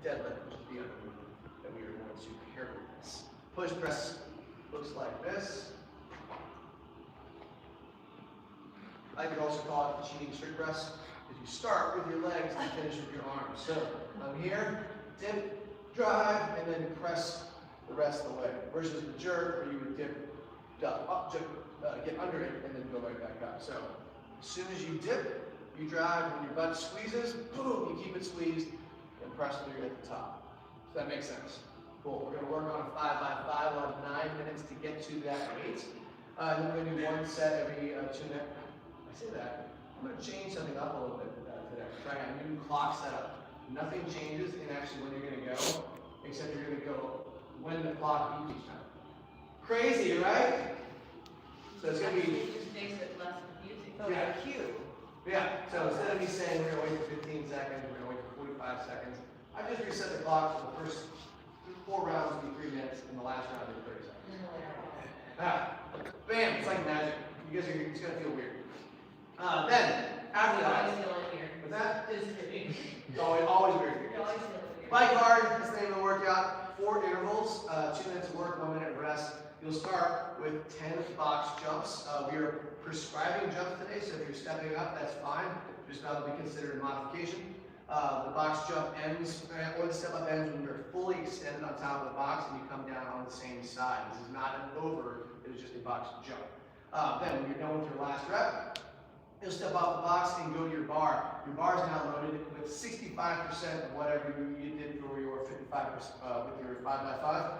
deadlift, which is the other movement that we are going to pair with this. Push press looks like this. I could also call it cheating strict press. If you start with your legs and finish with your arms. So I'm here, dip, drive, and then press the rest of the way. Versus the jerk where you would dip, up, get under it, and then go right back up. So as soon as you dip, you drive, when your butt squeezes, boom, you keep it squeezed, and press through at the top. Does that make sense? Cool. We're going to work on a 5x5 on 9 minutes to get to that weight. And then we're going to do one set every 2 minutes. I say that. I'm going to change something up a little bit today. Try a new clock setup. Nothing changes in actually when you're going to go, except you're going to go when the clock beeps each time. Crazy, right? So it's going to be. It just makes it less confusing. Yeah. Cue. Yeah. So instead of me saying we're going to wait for 15 seconds, we're going to wait for 45 seconds, I just reset the clock for the first 4 rounds will be 3 minutes, and the last round will be 30 seconds. Bam! It's like magic. You guys are, it's going to feel weird. Then, after that, what's that? It's always weird. Bike hard is the name of the workout. 4 intervals, 2 minutes of work, 1 minute of rest. You'll start with 10 box jumps. We are prescribing jumps today, so if you're stepping up, that's fine. Just that'll be considered a modification. The box jump ends, or the step up ends when you're fully extended on top of the box and you come down on the same side. This is not an over, it is just a box jump. Then when you're done with your last rep, you'll step off the box and go to your bar. Your bar is now loaded with 65% of whatever you did for your 55% with your 5x5,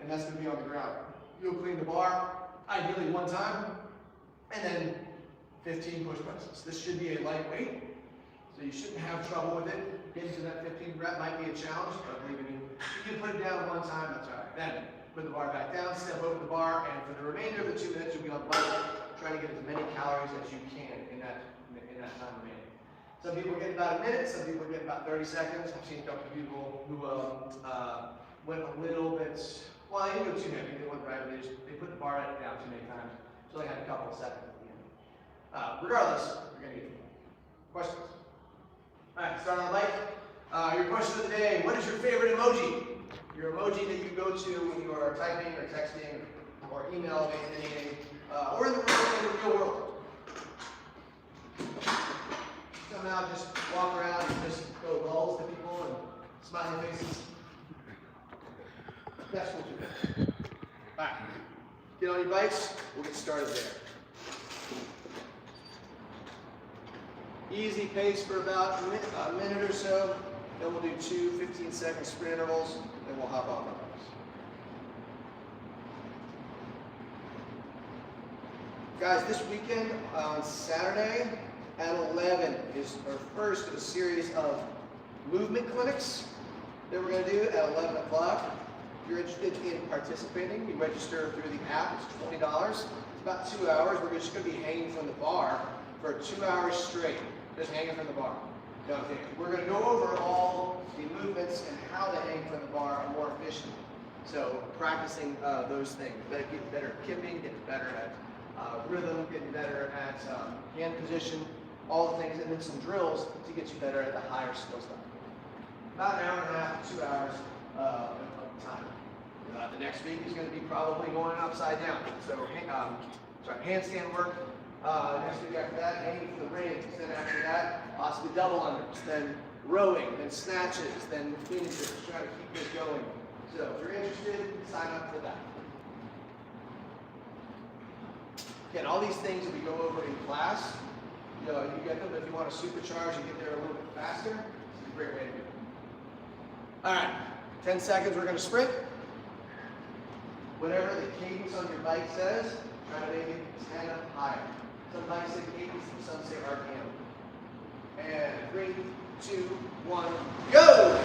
and that's going to be on the ground. You'll clean the bar, ideally 1 time, and then 15 push presses. This should be a lightweight, so you shouldn't have trouble with it. Getting to that 15 rep might be a challenge, but believe me, if you can put it down 1 time, that's all right. Then put the bar back down, step over the bar, and for the remainder of the 2 minutes, you'll be on the bike, trying to get as many calories as you can in that time remaining. Some people are getting about a minute, some people are getting about 30 seconds. I've seen a couple of people who went a little bit, well, they didn't go too heavy, they went right, they put the bar down too many times, so they had a couple of seconds at the end. Regardless, we're going to get questions. All right, start on the bike. Your question of the day, what is your favorite emoji? Your emoji that you go to when you are typing or texting or emailing anything, or in the real world. Somehow just walk around and just go lulls to people and smiley faces. That's what we'll do. Alright, get on your bikes, we'll get started there. Easy pace for about a minute or so, then we'll do 2 15-second sprint intervals, then we'll hop on the bikes. Guys, this weekend on Saturday at 11 is our first of a series of movement clinics that we're going to do at 11 o'clock. If you're interested in participating, you register through the app. It's $20. It's about 2 hours. We're just going to be hanging from the bar for 2 hours straight, just hanging from the bar. Okay. We're going to go over all the movements and how to hang from the bar more efficiently. So practicing those things, getting better at kipping, getting better at rhythm, getting better at hand position, all the things, and then some drills to get you better at the higher skill stuff. About an hour and a half, 2 hours of time. The next week is going to be probably going upside down. So, handstand work. Next week after that, hanging for the rings. Then after that, possibly double unders. Then rowing. Then snatches. Then finishes. Try to keep this going. So, if you're interested, sign up for that. Again, all these things that we go over in class, you get them, but if you want to supercharge and get there a little bit faster, it's a great way to do it. All right, 10 seconds, we're going to sprint. Whatever the cadence on your bike says, try to make it 10 up higher. Some bikes say cadence, and some say RPM. And 3, 2, 1, go!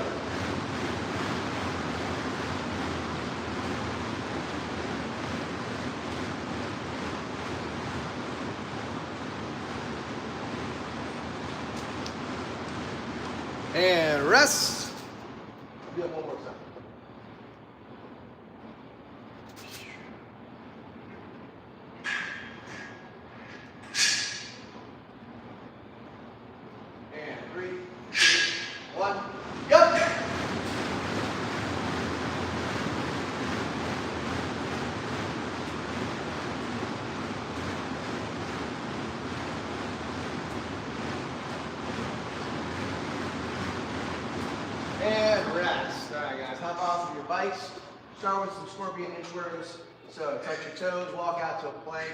And rest. Do it one more time. And 3, 2, 1, go! rest. All right, guys, hop off of your bikes. Start with some scorpion inchworms. So touch your toes, walk out to a plank,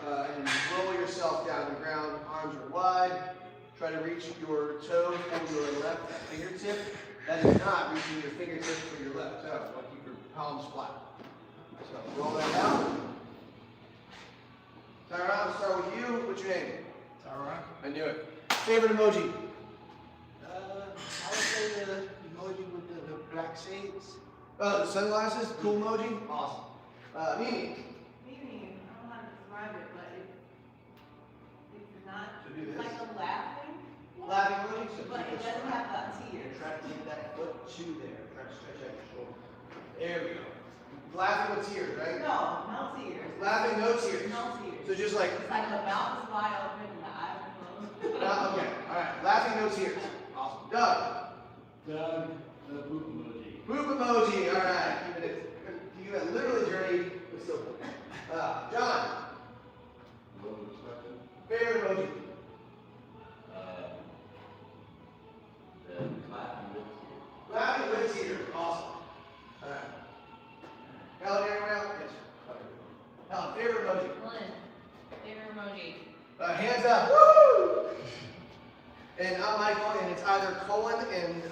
and roll yourself down the ground. Arms are wide. Try to reach your toe for your left fingertip. That is not reaching your fingertip for your left toe. Want to keep your palms flat. So roll that out. Tyron, we'll start with you. What's your name? Tyron. I knew it. Favorite emoji? I would say the emoji with the black shades. Oh, the sunglasses? Cool emoji? Awesome. Mimi? Meaning, I don't know how to describe it, but it's not, So do it's this. like a laughing, Laughing emoji? So but keep it this doesn't straight. have tears. Try to take that foot to there. Try to stretch out your shoulder. There we go. Laughing with tears, right? No, no tears. Laughing, no tears. No tears. So just like, It's like the mouth is wide open and the eyes are closed. okay, all right. Laughing, no tears. Awesome. Doug? Doug, the poop emoji. Poop emoji. All right. Keep it. You got literally dirty, but still cool. John? Favorite emoji? The clapping with you. Laughing with tears. Awesome. All right. Helen, anyone else? Yes. Helen, favorite emoji? Lynn, favorite emoji. Hands up. Woo! And I'm Michael, and it's either colon and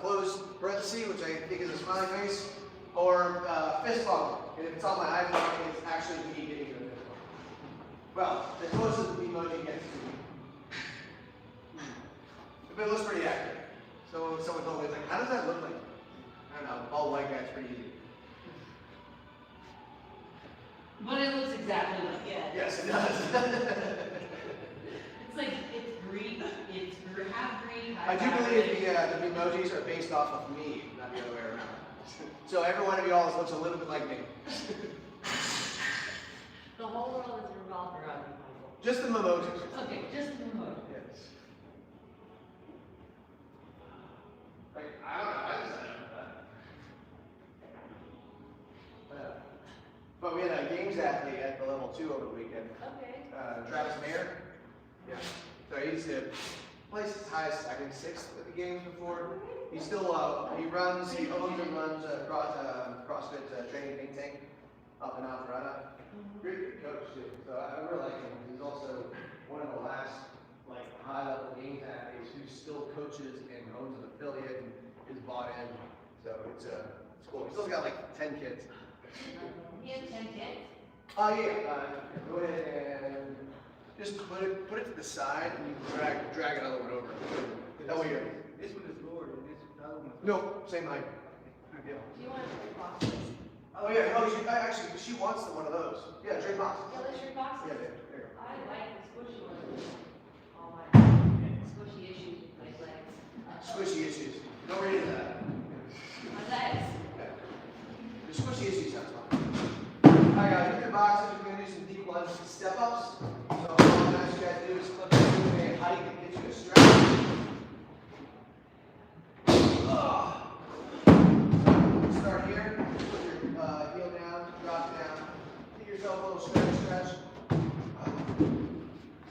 closed parenthesis, which I think is a smiley face, or fist bump. And if it's on my iPhone, it's actually me giving you a fist bump. Well, the closest the emoji gets to me. But it looks pretty accurate. So someone told me, like, how does that look like? I don't know, all white guys pretty easy. But it looks exactly like it. Yes, it does. It's like, it's green, it's half green, I do believe the emojis are based off of me, not the other way around. So every one of y'all looks a little bit like me. The whole world is revolved around you, Michael. Just the emojis. Okay, just the emoji. Yes. Like, I don't know, I just but we had a games athlete at the level 2 over the weekend. Okay. Travis Mayer. Yeah. So he's placed as high as I think 6th at the games before. He still he owns and runs CrossFit training think tank up in Alpharetta. Pretty good coach too. So I really like him. He's also one of the last like high level games athletes who still coaches and owns an affiliate and is bought in. So it's cool. He's still got like 10 kids. He has 10 kids? Oh yeah. Go ahead and just put it to the side and you can drag another one over. That way you're. This one is lower than this other one. No, same height. Good deal. Do you want to trade boxes? Oh yeah, no, she wants one of those. Yeah, trade box. Yeah, let's trade boxes. Yeah, there you go. I like the squishy ones. All my squishy issues with my legs. Squishy issues. Don't read into that. My legs. Yeah. The squishy issues sounds fun. Alright guys, with your boxes, we're gonna do some deep lunge step ups. So all I'm asking you guys to do is flip it to a height that gets you a stretch. Start here, put your heel down, drop it down, give yourself a little stretch.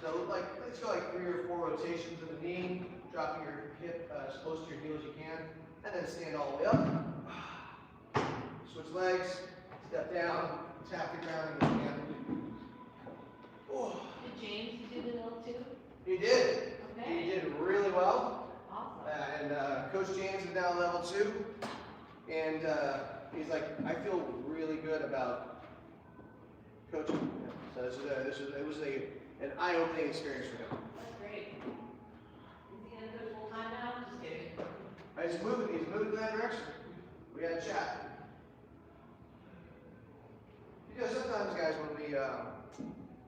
So like, let's go like 3 or 4 rotations of the knee, dropping your hip as close to your heel as you can, and then stand all the way up. Switch legs, step down, tap the ground if you can. Oh, Did James do the little too? he did. Okay. He did really well. Awesome. And Coach James is now level 2. And he's like, I feel really good about coaching him. So it was an eye-opening experience for him. That's great. Is he gonna go full time now? Just kidding. He's moving in that direction. We got to chat. You know, sometimes guys, when we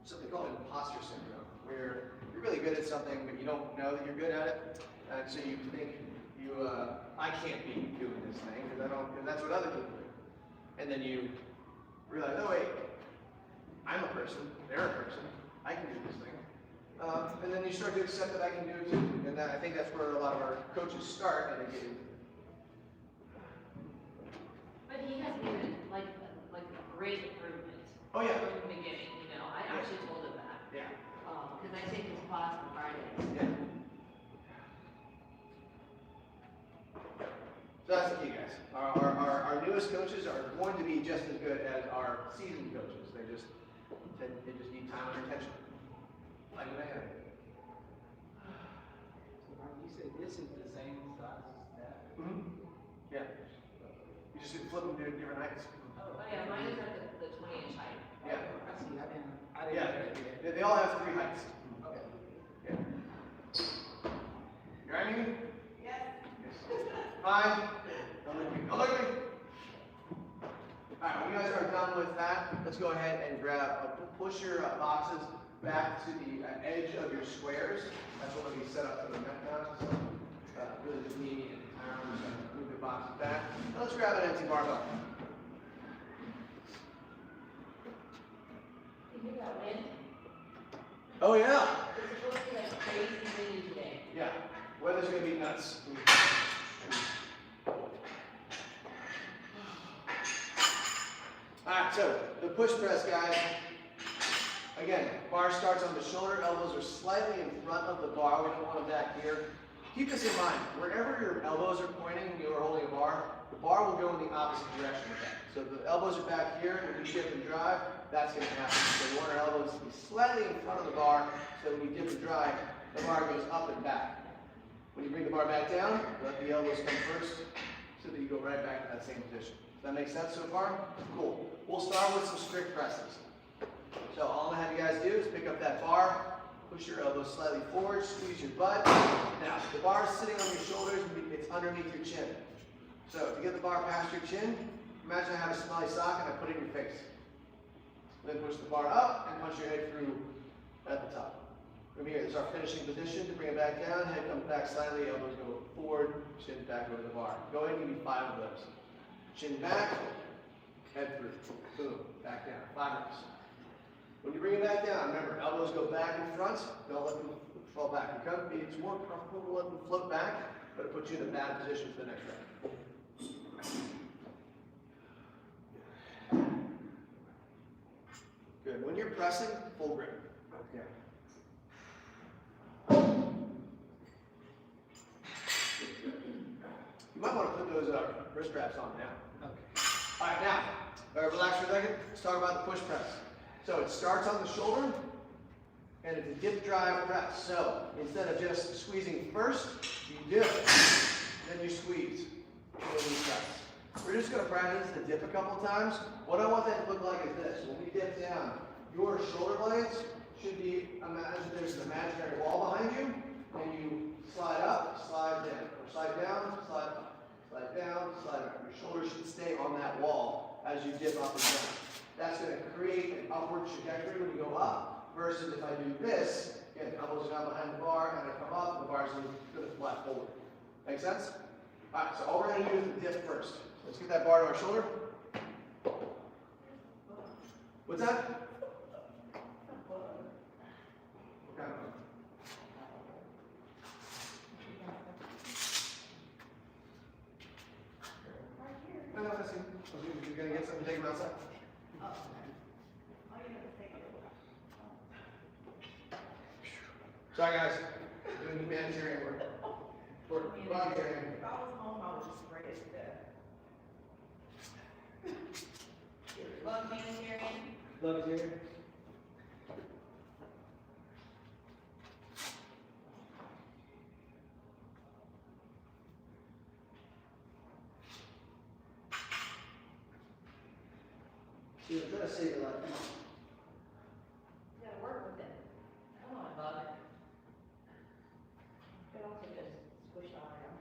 something called imposter syndrome, where you're really good at something, but you don't know that you're good at it, and so you think I can't be doing this thing because that's what other people do, and then you realize, oh wait, I'm a person, they're a person, I can do this thing, and then you start to accept that I can do it too, and I think that's where a lot of our coaches start, and they get into. But he has made like a great improvement. Oh yeah. From the beginning, you know. I actually told him that. Yeah. Because I take his class on Fridays. Yeah. So that's the key, guys. Our newest coaches are going to be just as good as our seasoned coaches. They just need time and attention. Like man. So you said this is the same size as that? Yeah. You just flip them to different heights. Oh, yeah, mine is at the 20-inch height. Yeah. I see, I didn't Yeah. know that. They all have 3 heights. Okay. Yeah. You ready? Yes. Fine. Don't look at me. Don't look at me. Alright, when you guys are done with that, let's go ahead and push your boxes back to the edge of your squares. That's what will be set up for the mat now. So, really just knee and arms and move the boxes back. Now let's grab an empty barbell. You hear that wind? Oh yeah. It's supposed to be like crazy windy today. Yeah. Weather's gonna be nuts. Alright, so the push press, guys. Again, bar starts on the shoulder, elbows are slightly in front of the bar. We don't want them back here. Keep this in mind. Wherever your elbows are pointing when you are holding a bar will go in the opposite direction of that. So if the elbows are back here, when you shift and drive, that's going to happen. So we want our elbows to be slightly in front of the bar, so when you dip and drive, the bar goes up and back. When you bring the bar back down, let the elbows come first, so that you go right back to that same position. Does that make sense so far? Cool. We'll start with some strict presses. So all I'm going to have you guys do is pick up that bar, push your elbows slightly forward, squeeze your butt. Now, the bar is sitting on your shoulders, it's underneath your chin. So to get the bar past your chin, imagine I have a smelly sock and I put it in your face. Then push the bar up and punch your head through at the top. From here, this is our finishing position. To bring it back down, head comes back slightly, elbows go forward, chin back over the bar. Go ahead and give me 5 of those. Chin back, head through, boom, back down. 5 reps. When you bring it back down, remember, elbows go back and front. Don't let them fall back. It's more comfortable to let them float back, but it puts you in a bad position for the next rep. Good. When you're pressing, full grip. Okay. You might want to put those wrist straps on now. Okay. All right, now, relax for a second. Let's talk about the push press. So it starts on the shoulder, and it's a dip drive press. So instead of just squeezing first, you dip, then you squeeze, and then you press. We're just going to practice the dip a couple of times. What I want that to look like is this. When we dip down, your shoulder blades should be, imagine there's an imaginary wall behind you, and you slide up, slide down, or slide down, slide up, slide down, slide up. Your shoulders should stay on that wall as you dip up and down. That's going to create an upward trajectory when you go up, versus if I do this, again, elbows are down behind the bar, and I come up, the bar's going to flat forward. Make sense? All right, so all we're going to do is the dip first. Let's get that bar to our shoulder. What's that? What kind of? No, that's it. You're going to get something, take them outside. Sorry guys, doing humanitarian work. Volunteering. If I was home, I would just spray it to death. Love humanitarian. Love is here. See, I'm trying to save your life. You gotta work with it. Come on, bud. Could also just squish all around.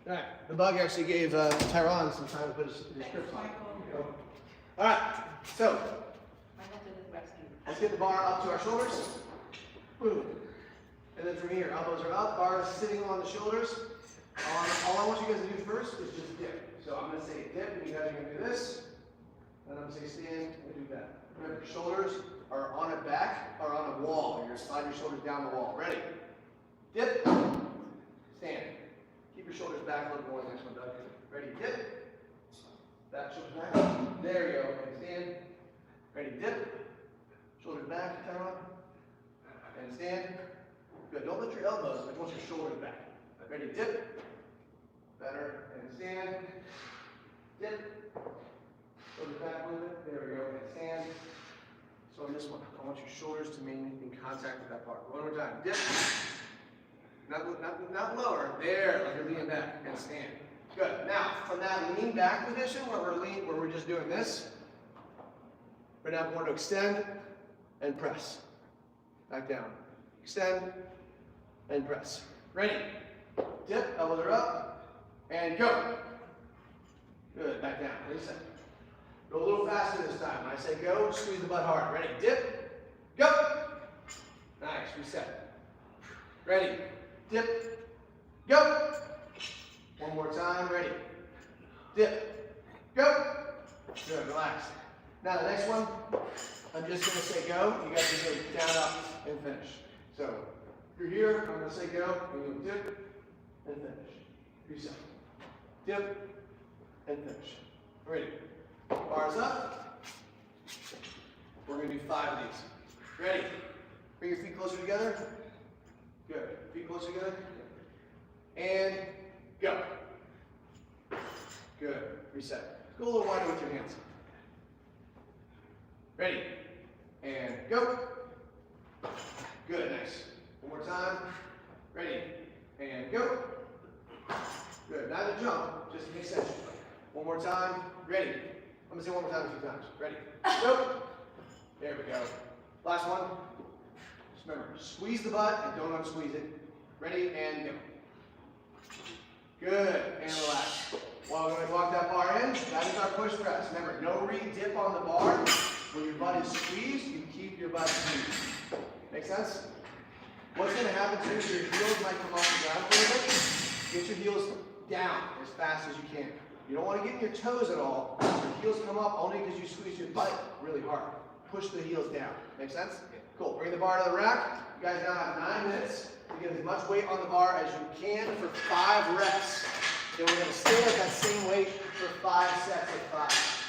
Alright, the bug actually gave Tyron some time to put his scripts on. Alright, so let's get the bar up to our shoulders. Boom. And then from here, elbows are up, bar is sitting on the shoulders. All I want you guys to do first is just dip. So I'm going to say dip, and you guys are going to do this. And I'm going to say stand and do that. Remember, shoulders are on a back or on a wall. You're going to slide your shoulders down the wall. Ready? Dip. Stand. Keep your shoulders back a little more. Next one, Doug. Ready? Dip. Back, shoulders back. There you go. And stand. Ready, dip. Shoulders back, turn on. And stand. Good. Don't lift your elbows. I want your shoulders back. Ready, dip. Better. And stand. Dip. Shoulders back a little bit. There we go. And stand. So on this one, I want your shoulders to remain in contact with that part. One more time. Dip. Not lower. There, like you're leaning back. And stand. Good. Now, from that lean back position where we're just doing this, we're now going to extend and press. Back down. Extend and press. Ready. Dip, elbows are up, and go. Good. Back down. Reset. Go a little faster this time. When I say go, squeeze the butt hard. Ready. Dip. Go. Nice. Reset. Ready. Dip. Go. One more time. Ready. Dip. Go. Good. Relax. Now the next one, I'm just going to say go. You guys can go down, up, and finish. So if you're here, I'm going to say go, and you'll dip and finish. Reset. Dip and finish. Ready. Bars up. We're going to do 5 of these. Ready. Bring your feet closer together. Good. Feet closer together. And go. Good. Reset. Go a little wider with your hands. Ready. And go. Good. Nice. One more time. Ready. And go. Good. Not a jump, just an extension. One more time. Ready. I'm going to say one more time a few times. Ready. Go. There we go. Last one. Just remember, squeeze the butt and don't unsqueeze it. Ready and go. Good. And relax. Well, we're going to walk that bar in. That is our push press. Remember, no re-dip on the bar. When your butt is squeezed, you keep your butt squeezed. Make sense? What's going to happen too is your heels might come off the ground for a bit. Get your heels down as fast as you can. You don't want to get in your toes at all. Your heels come up only because you squeeze your butt really hard. Push the heels down. Make sense? Cool. Bring the bar to the rack. You guys now have 9 minutes to get as much weight on the bar as you can for 5 reps. Then we're going to stay at that same weight for 5 sets of 5.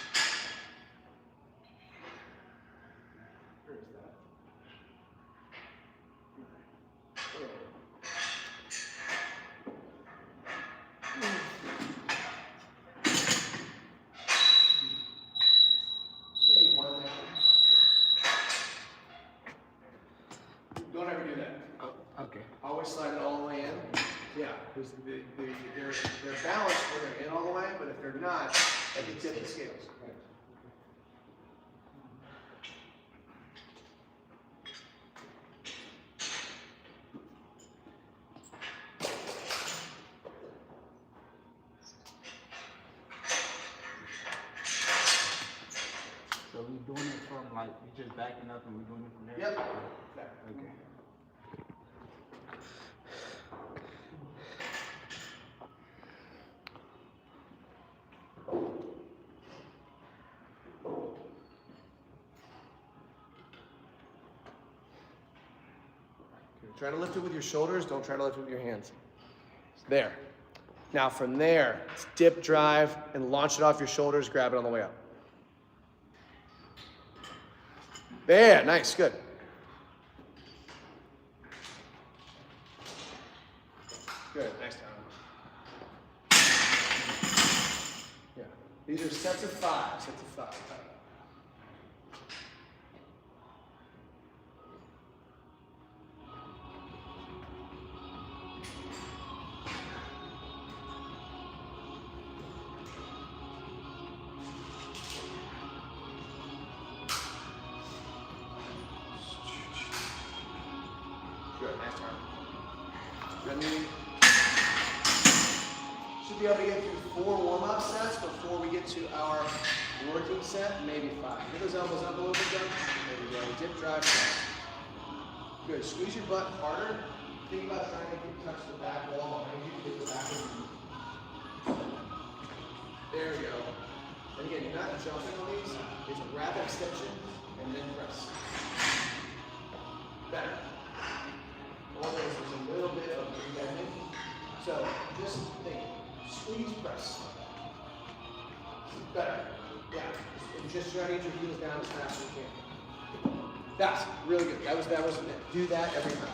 Don't ever do that. Oh, okay. Always slide it all the way in. Yeah, because they're balanced when they're in all the way, but if they're not, they can tip the scales. So we're doing it from like, we're just backing up and we're doing it from there? Yep. Okay. Try to lift it with your shoulders, don't try to lift it with your hands. There. Now from there, dip, drive, and launch it off your shoulders, grab it on the way up. There, nice, good. Good, nice time. Yeah, these are sets of 5, sets of 5. Good, nice turn. Then we should be able to get through 4 warm-up sets before we get to our working set, maybe 5. Get those elbows up a little bit, John. There we go. Dip, drive, press. Good. Squeeze your butt harder. Think about trying to touch the back wall behind you. Get the back of you. There we go. And again, you're not jumping on these. It's a rapid extension and then press. Better. Always there's a little bit of rebending. So just think, squeeze, press. Better. Yeah. Just try to get your heels down as fast as you can. That's really good. That was it. Do that every time.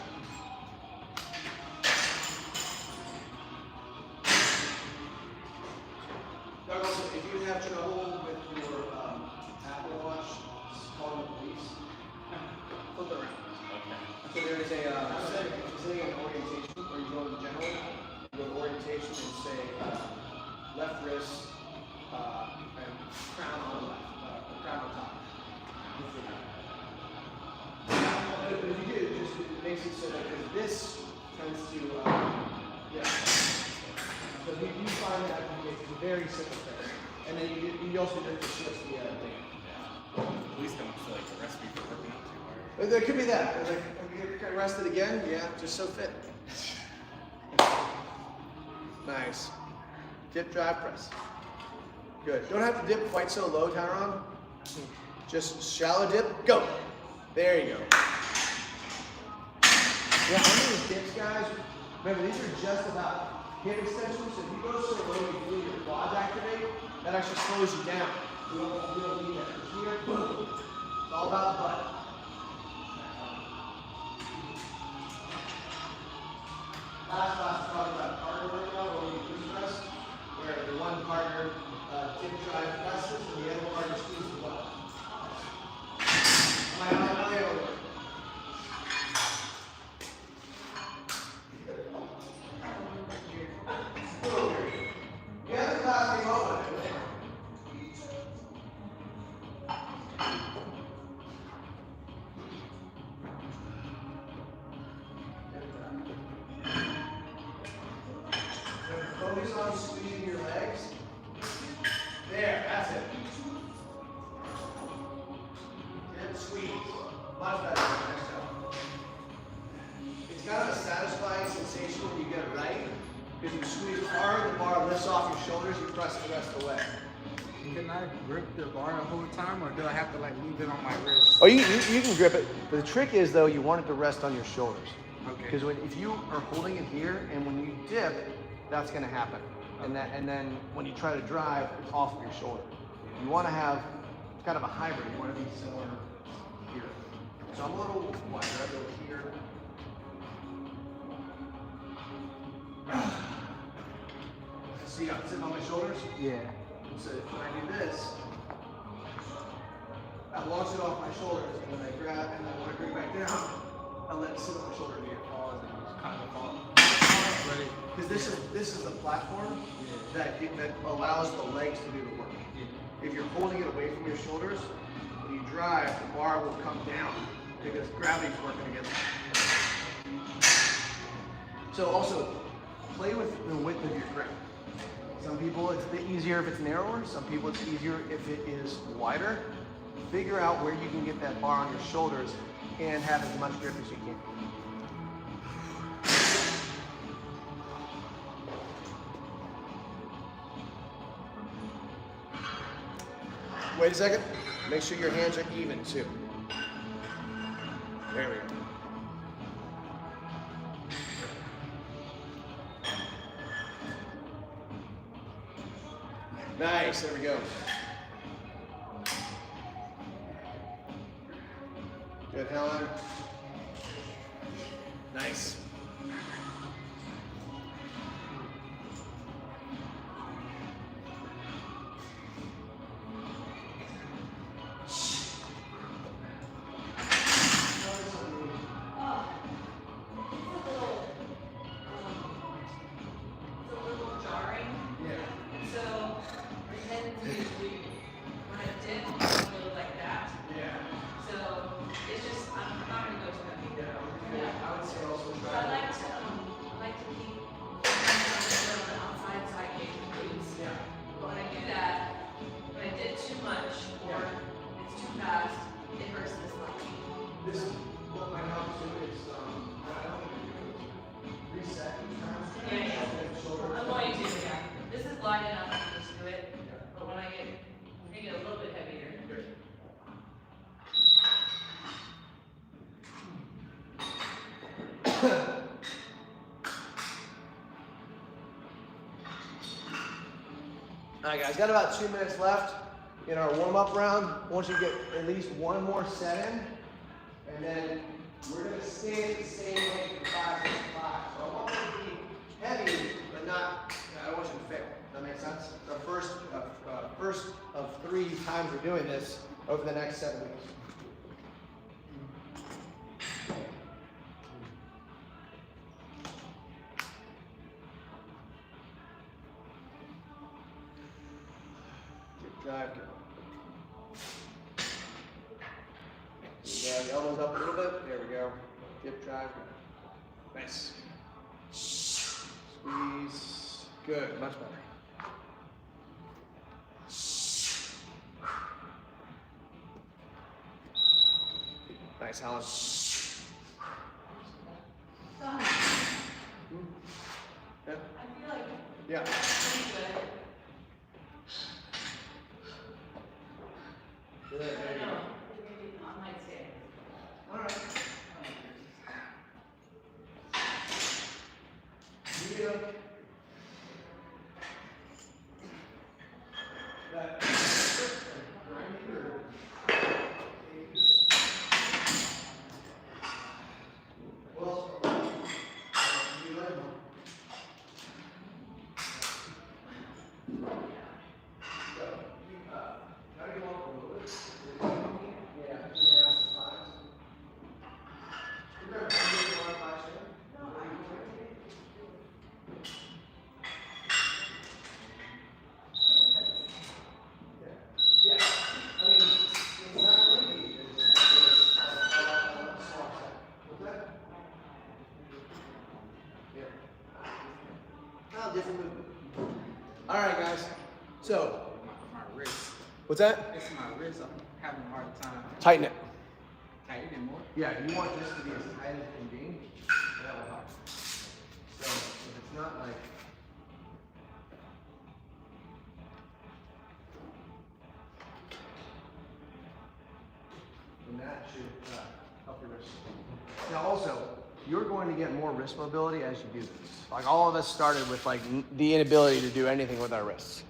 Doug, also, if you have trouble with your Apple Watch, call the police. Flip it around. So there is an orientation where you go to general, you go to orientation and say left wrist and crown on the left, crown on top. But if you do, it makes it so that because this tends to, yeah. So you find that it's a very simple thing. And then you also have to switch the thing. At least don't feel like the recipe for working out too hard. There could be that. It's like, get rested again? Yeah, just so fit. Nice. Dip, drive, press. Good. Don't have to dip quite so low, Tyron. Just shallow dip, go. There you go. Yeah, on these dips, guys, remember these are just about hip extensions. So if you go so low you feel your quads activate, that actually slows you down. We don't need that. Here, boom. It's all about the butt. Last class is probably about partner workout where we push press, where the one partner dip drive presses and the other partner squeezes the butt. Am I on my way over? The other class came over. Focus on squeezing your legs. There, that's it. And squeeze. Much better. Next time. It's kind of a satisfying sensation when you get it right. Because you squeeze hard, the bar lifts off your shoulders, you press the rest away. Can I grip the bar the whole time, or do I have to like leave it on my wrist? Oh, you can grip it. But the trick is though, you want it to rest on your shoulders. Okay. Because if you are holding it here, and when you dip, that's going to happen. And then when you try to drive, it's off of your shoulder. You want to have kind of a hybrid. You want to be similar here. So I'm a little wider. I go here. See, I'm sitting on my shoulders. Yeah. So when I do this, I launch it off my shoulders, and then I grab, and then when I bring it back down, I let it sit on my shoulder and it falls, and it's kind of fall. Because this is the platform that allows the legs to do the work. If you're holding it away from your shoulders, when you drive, the bar will come down because gravity's working against it. So also, play with the width of your grip. Some people it's a bit easier if it's narrower. Some people it's easier if it is wider. Figure out where you can get that bar on your shoulders and have as much grip as you can. Wait a second. Make sure your hands are even too. There we go. Nice, there we go. Good, Helen. Nice. All right, guys, got about 2 minutes left in our warm-up round. I want you to get at least one more set in, and then we're gonna stay the same weight for 5 sets of 5. So I want you to be heavy, but not, I don't want you to fail. Does that make sense? It's our first of 3 times we're doing this over the next 7 weeks. Drive, go. Yeah, the elbows up a little bit. There we go. Dip, drive, go. Nice. Squeeze. Good, much better. Nice, Helen. Yeah. I feel like Yeah. pretty good. Do that, I there you don't go. know, maybe on my stand. All right. Yeah. That. Well, you let him. How do you want to move it? Yeah, 2.5 is fine. Remember, I'm doing 1 5 7. No, I Yeah. I mean, it's not really easy. It's a small set. What's that? Yeah. Oh, different movement. All right, guys. So, My wrist. what's that? It's my wrist. I'm having a hard time. Tighten it. Tighten it more. Yeah, you want this to be as tight as it can be. That will help. So, if it's not like. And that should help your wrist. Now also, you're going to get more wrist mobility as you do this. Like all of us started with like the inability to do anything with our wrists.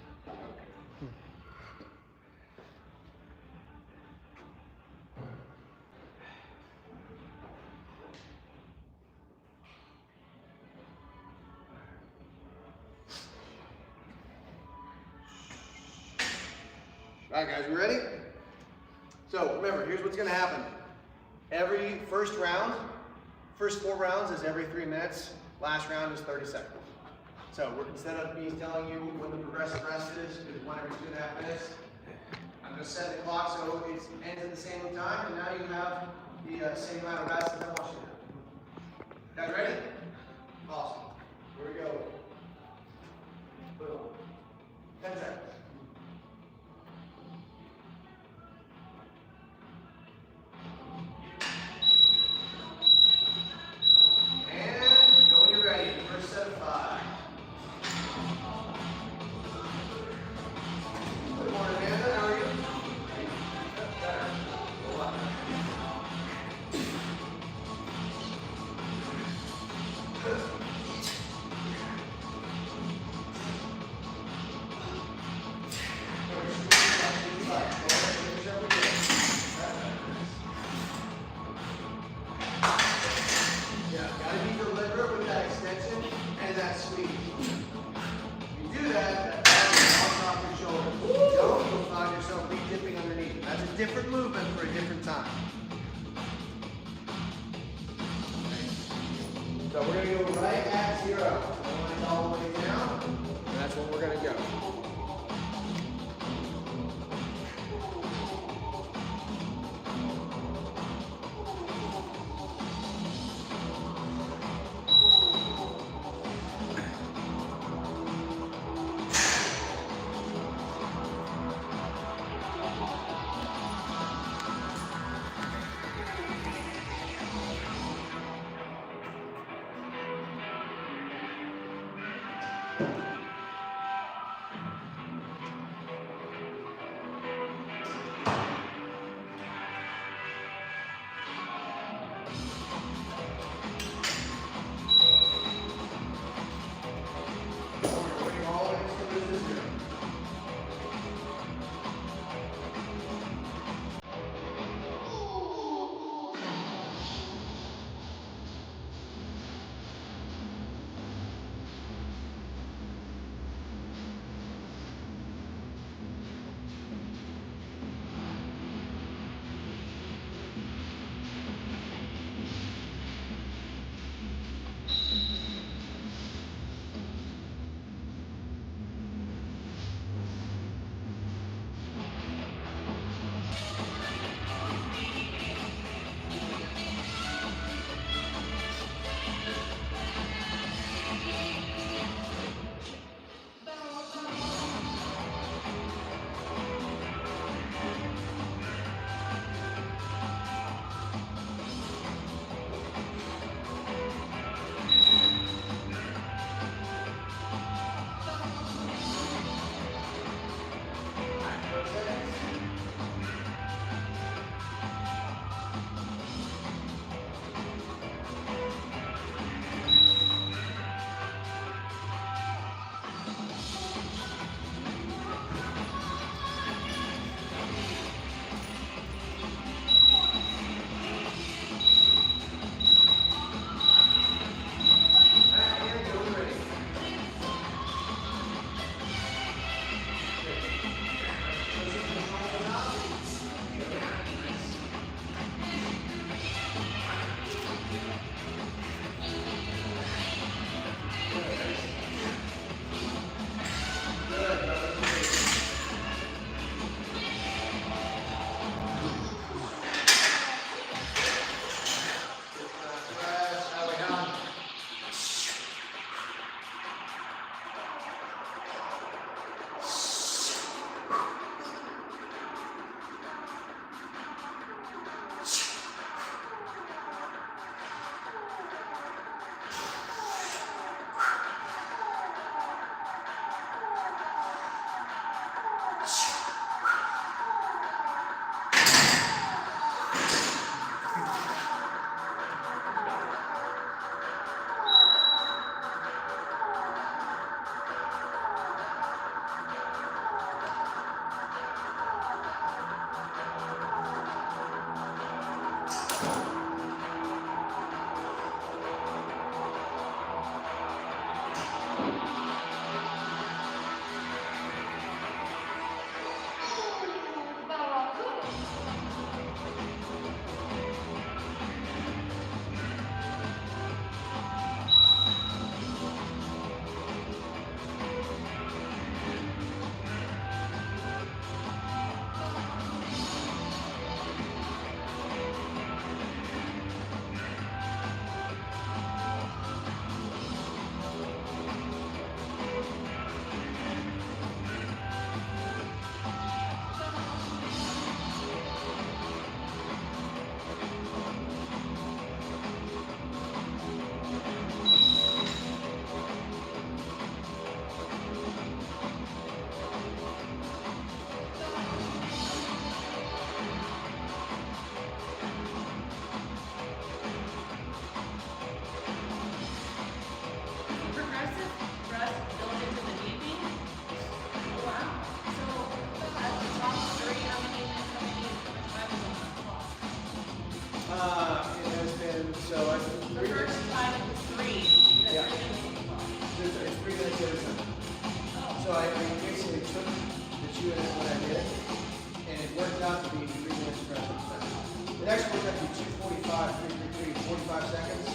All right, guys, we ready? So remember, here's what's gonna happen. Every first 4 rounds is every 3 minutes. Last round is 30 seconds. So instead of me telling you when the progressive rest is, because 1 every 2.5 minutes, I'm gonna set the clock so it ends at the same time, and now you have the same amount of rest as I want you to do. Guys ready? Awesome. Here we go. Boom. 10 seconds. And go when you're ready. First set of 5. Good morning, Amanda. How are you? Better. A lot better. Yeah, gotta be deliberate with that extension and that squeeze. You do that, that off your shoulder. Don't, you'll find yourself re-dipping underneath. That's a different movement for a different time. So we're gonna go right at 0. Line all the way down, and that's when we're gonna go.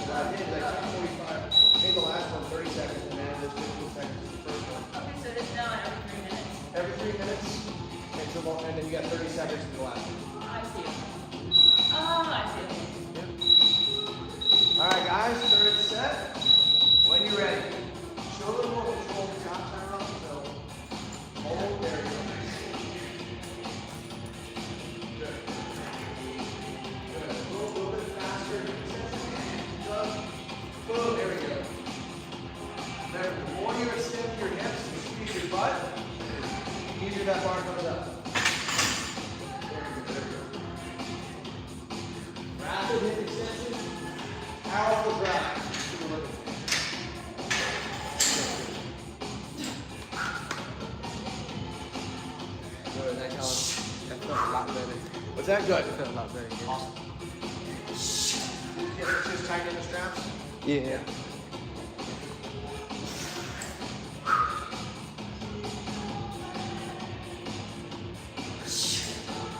what I did is I took 45, made the last one 30 seconds, and then this 15 seconds is the first one. Okay, so this now every 3 minutes. Every 3 minutes, and then you got 30 seconds to the last one. I see. Oh, I see. All right, guys, third set. When you're ready, show a little more control of the top time. So, hold, there you go. Good. Good. A little bit faster. Boom, there we go. Remember, the more you extend your hips and squeeze your butt, the easier that bar goes up. There we go. Rapid hip extension. Powerful drive. Good, nice, Helen. That felt a lot better. Was that good? That felt a lot better. Yeah. Awesome. Yeah, just tighten the straps. Yeah.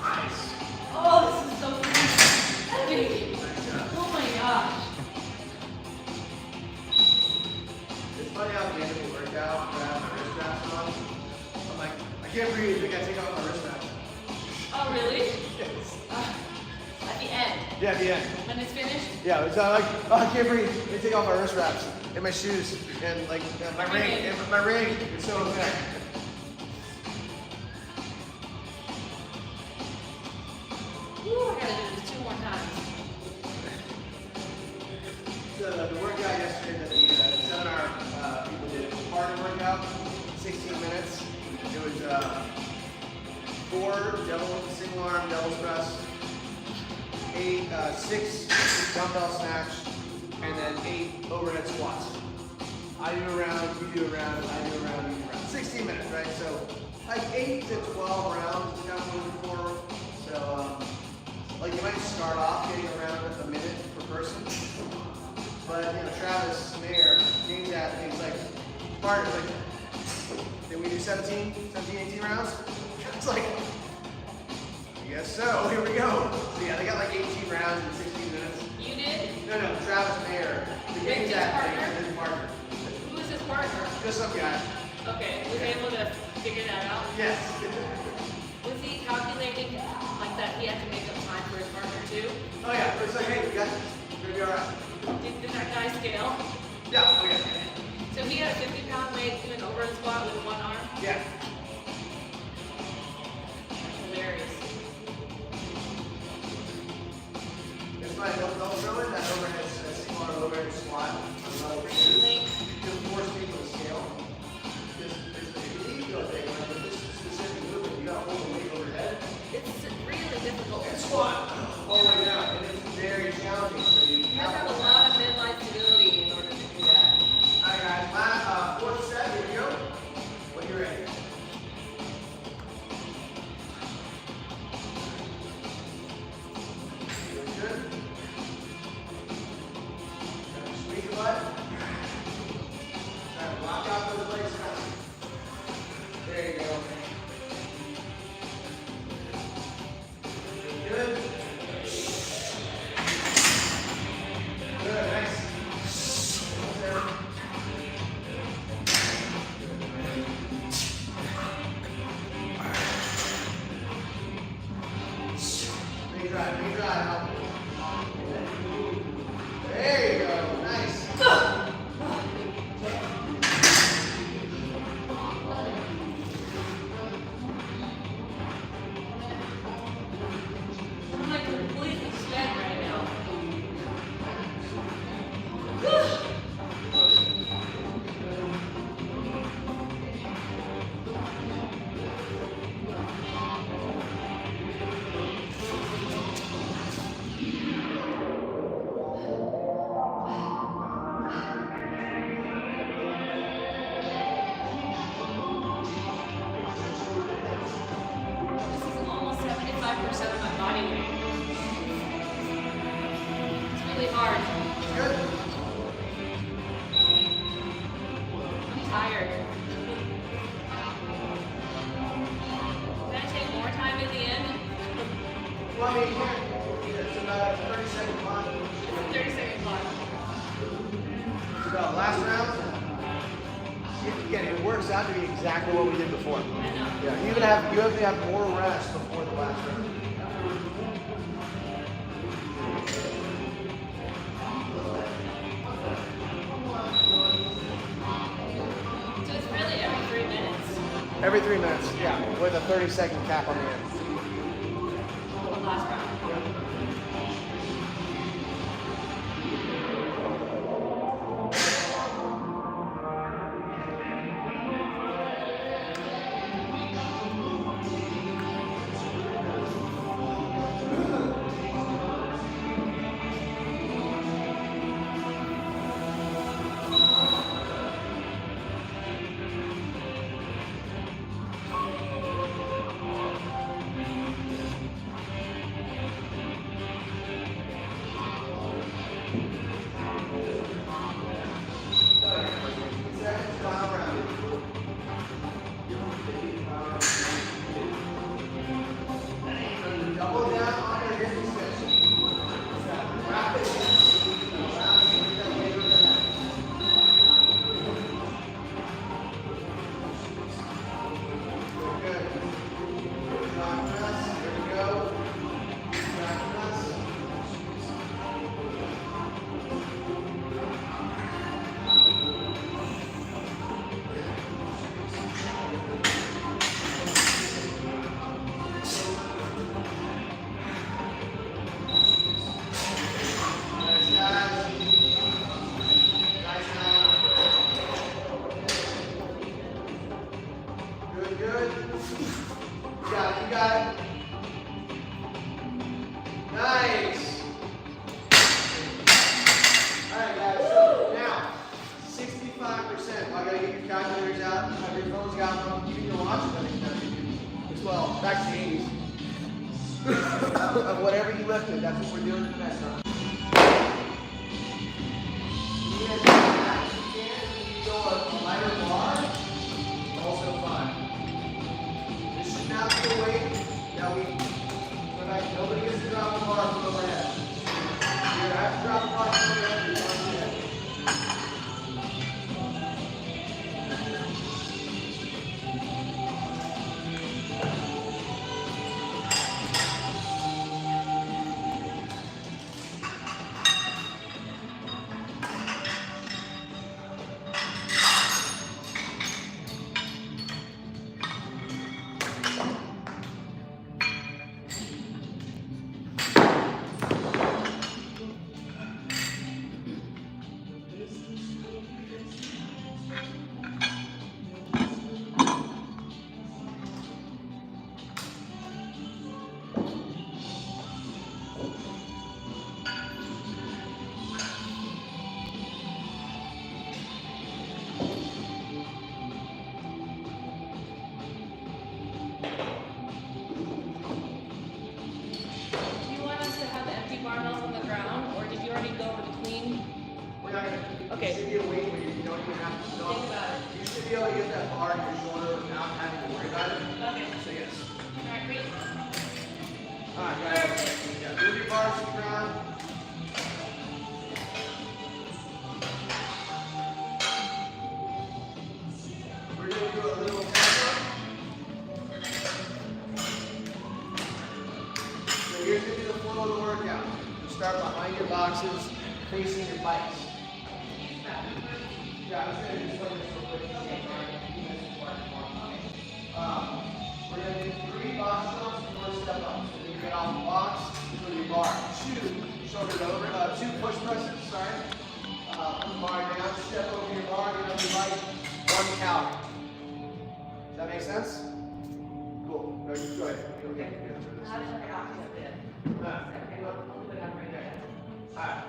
Nice. Oh, this is so heavy. Oh my gosh. It's funny how at the end of the workout, when I have my wrist straps on, I'm like, I can't breathe, I gotta take off my wrist straps. Oh, really? Yes. At the end, Yeah, at the end. when it's finished? Yeah, it's like, oh, I can't breathe. Let me take off my wrist wraps and my shoes and like my ring. And my ring. It's so good. Woo, I gotta do this 2 more times. The workout yesterday that the seminar people did, it was a harder workout, 16 minutes. It was 4 single arm double press, 6 dumbbell snatch, and then 8 overhead squats. I do a round, you do a round, I do a round, you do a round. 16 minutes, right? So like 8 to 12 rounds is kind of moving forward. So like you might start off getting around a minute per person. But you know, Travis Mayer gains that and he's like, Martin, like, did we do 17, 18 rounds? It's like, I guess so, here we go. So yeah, they got like 18 rounds in 16 minutes. You did? No, Travis Mayer. The gains that thing and his partner. Who is his partner? Just some guy. Okay, was he able to figure that out? Yes. Was he calculating like that he had to make up time for his partner too? Oh yeah, it's like, hey, we got this. We're gonna be alright. Did that guy scale? Yeah, okay. So he had a 50-pound weight doing overhead squat with 1 arm? Yeah. Hilarious. It's fine, don't throw in that overhead, single arm overhead squat on level 2. Link. Just force people to scale. Because if you need to go take like with this specific movement, you gotta hold the weight overhead. It's really difficult. And squat all the way down. And it's very challenging. So you You have to have a lot of midline stability in order to do that. Alright guys, last 4th set, here we go. When you're ready. Feeling good? Squeeze your butt. Try to block out those legs. There you go. Feeling good? Good, nice. There. Big drive out. There you go, nice. I'm like completely spent right now. This is almost 75% of my body weight. It's really hard. Good. I'm tired. Can I take more time at the end? Well, I mean, it's about a 30-second clock. 30-second clock. So last round. Again, it works out to be exactly what we did before. Yeah, you have to have more rest before the last round. So it's really every 3 minutes. Every 3 minutes, yeah, with a 30-second cap on the end. The last round. Double down on your hip extension. Wrap it in. Allow you to get that weight over the head. Good. Back press. Here we go. Back press. Nice, guys. Nice now. Good, good. You got it, you got it. Nice. All right, guys, so now, 65%. I gotta get your calculators out, have your phones got them, you can watch it, I think, as well, back to the 80s. Of whatever you lifted, that's what we're doing the next time. You guys can go a lighter bar, also fine. This should not be a weight that nobody gets to drop the bar from overhead. You have to drop the bar from overhead, you're going to head. Do you want us to have empty barbells on the ground, or did you already go with clean? We're not gonna, Okay. It should be a weight where you don't even have to Think about it. You should be able to get that bar in your shoulder without having to worry about it. Okay. So yes. Alright, great. Alright, guys. Yeah, move your bars to the ground. We're gonna do a little tempo. So here's gonna be the flow of the workout. You start behind your boxes, facing your bikes. Yeah, I'm just gonna do some of this real quick. We're gonna do 3 box jumps before step up. So when you get off the box, go to your bar. 2 shoulder over, 2 push presses, sorry. Put the bar down, step over your bar, get on your bike, 1 calorie. Does that make sense? Cool. No, you go ahead. You'll get through this. Alright.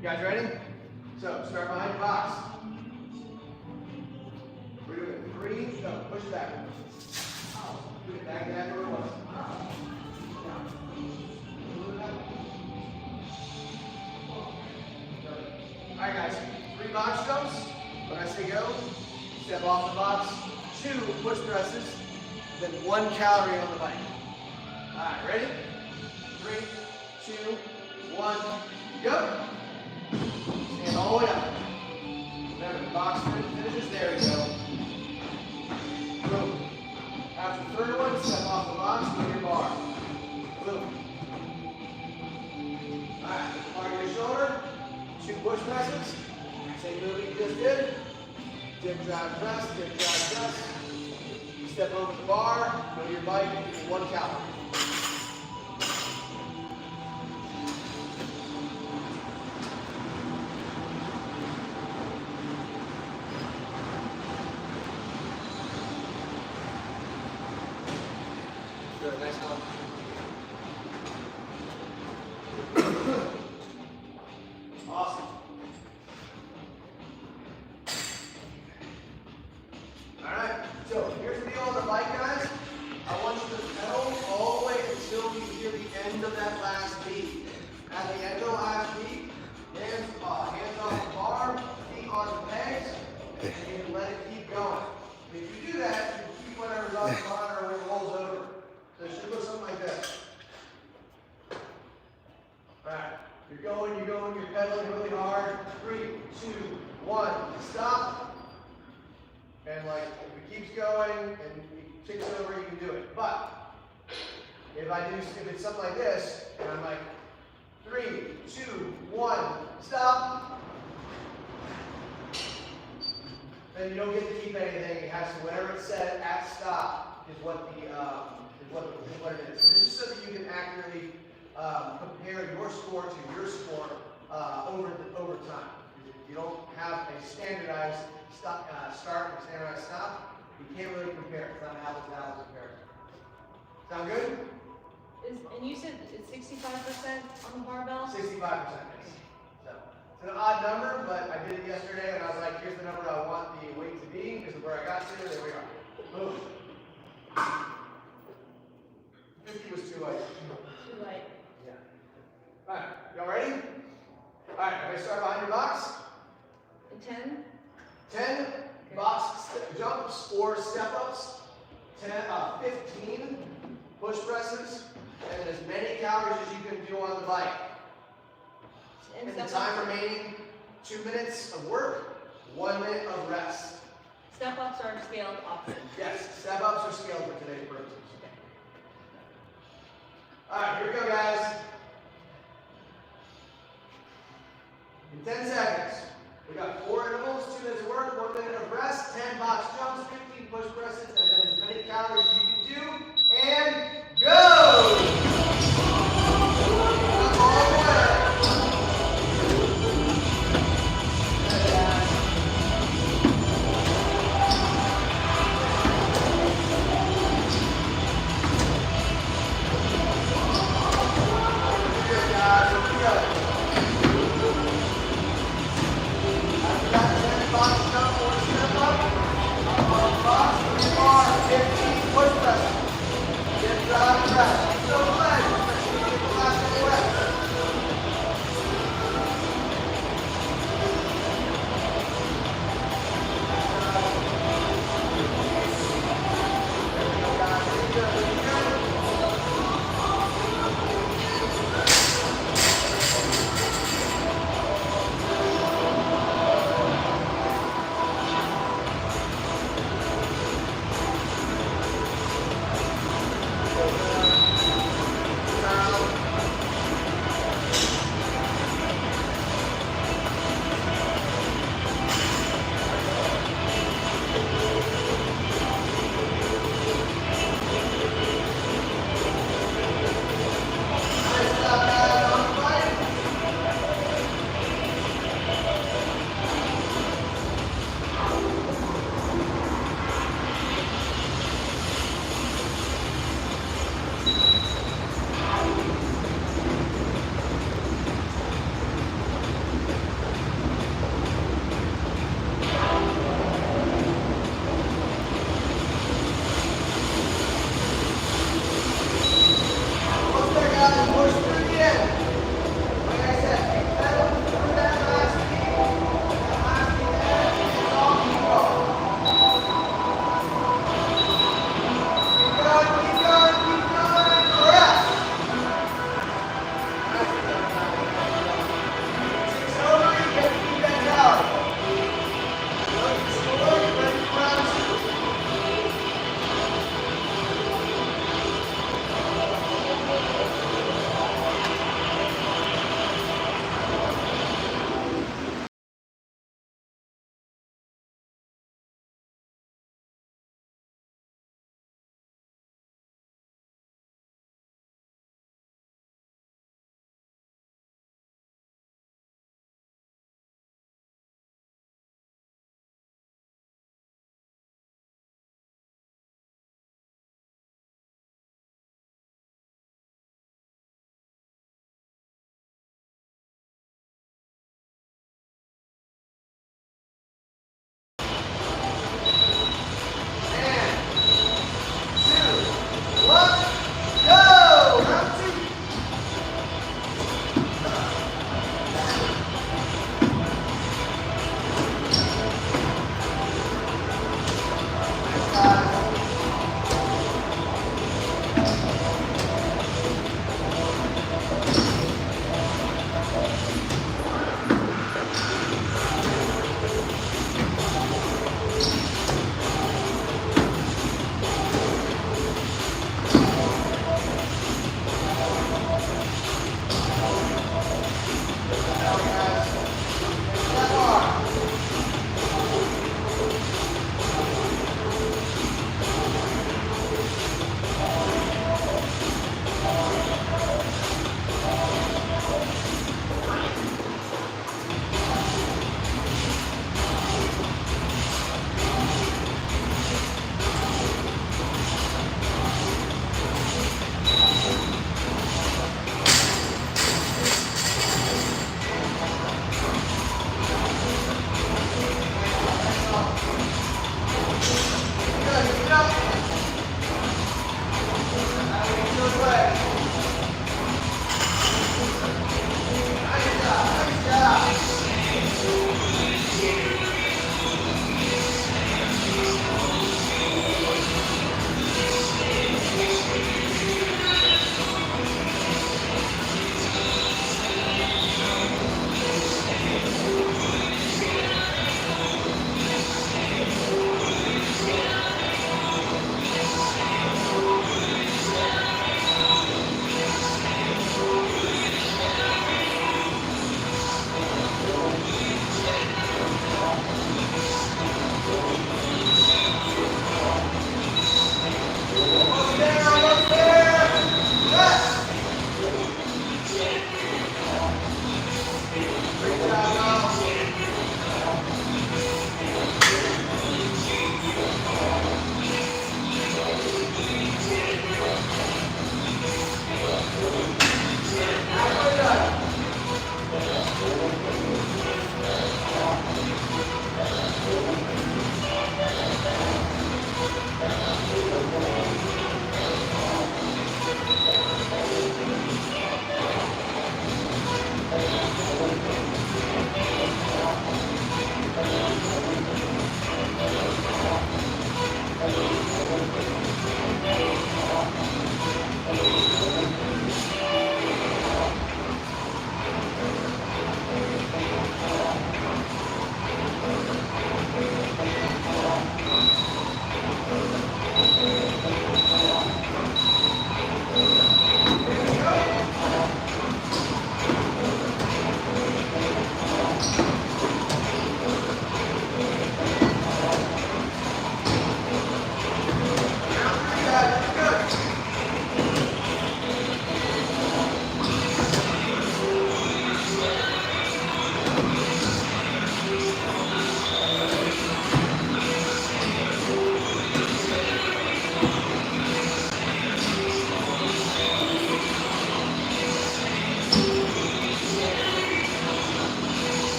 You guys ready? So start behind your box. We're doing 3, go, push it back. Put it back where it was. Alright guys, 3 box jumps. When I say go, step off the box, 2 push presses, then 1 calorie on the bike. Alright, ready? 3, 2, 1, go. Stand all the way up. box finishes. There we go. Boom. After the third one, step off the box, go to your bar. Boom. Alright, target your shoulder. 2 push presses. Same movement you just did. Dip, drive, press, dip, drive, press. Step over the bar, go to your bike, and do 1 calorie. Good, nice help. Awesome. Alright, so here's the deal on the bike, guys. I want you to pedal all the way until you hear the end of that last beat. At the end of the last beat, hands off the bar, feet on the pegs, and you let it keep going. If you do that, you keep whatever's on the monitor when it rolls over. So it should look something like this. Alright, you're going, you're pedaling really hard. 3, 2, 1, stop. And like, if it keeps going and it ticks over, you can do it. But if it's something like this, and I'm like, 3, 2, 1, stop. Then you don't get to keep anything. It has to, whatever it said at stop is what it is. So this is so that you can accurately compare your score to your score over time. You don't have a standardized start and a standardized stop. You can't really compare. It's not an apples to apples comparison. Sound good? And you said it's 65% on the barbell? 65%. Yes. So it's an odd number, but I did it yesterday, and I was like, here's the number I want the weight to be because of where I got to. There we are. Boom. 50 was too light. Too light. Yeah. All right. Y'all ready? All right. Everybody start behind your box. 10? 10 box jumps or step-ups, 15 push presses, and as many calories as you can do on the bike. And the time remaining, 2 minutes of work, 1 minute of rest. Step-ups are scaled option. Yes, step-ups are scaled for today's purposes. All right, here we go, guys. In 10 seconds. We got 4 intervals, 2 minutes of work, 1 minute of rest, 10 box jumps, 15 push presses, and then as many calories as you can do. And go! All the way. Good, guys. Here we go. Box jump or step up. Box,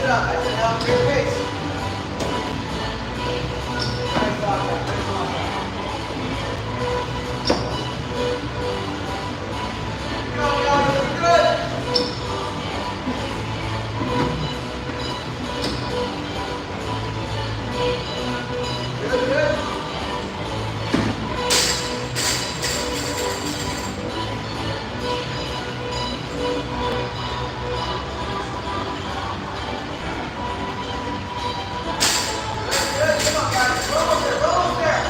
up. I said help your pace. Nice walk back. Nice walk back. Keep going, guys. Looking good. Good, good. Good, come on, guys. We're almost there. We're almost there.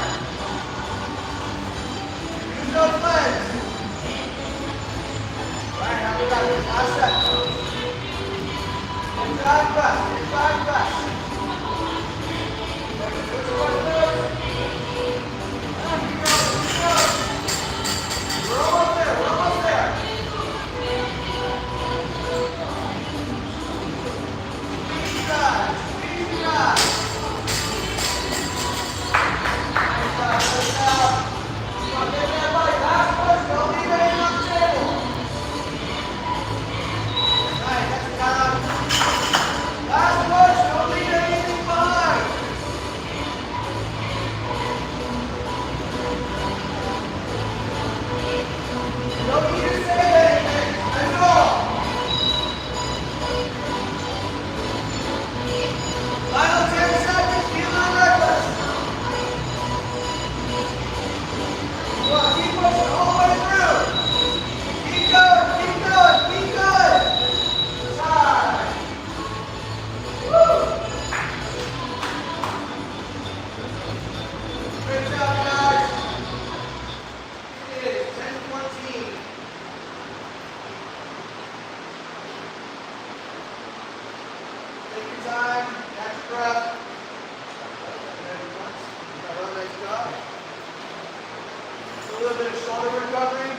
Use those legs. All right, now we got this. Last set. Inside press. Inside press. Switch one third. Keep going. Keep going. We're almost there. We're almost there. Easy guys. Easy guys. Final 10 seconds, feel my reckless. Come on, keep pushing all the way through. Keep going, keep going, keep going. Side. Woo. Great job, guys. It is 10:14. Take your time, catch your breath. Nice job. A little bit of shoulder recovery.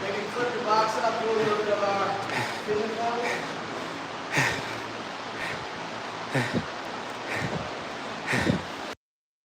Maybe flip your box up, do a little bit of our spinning level.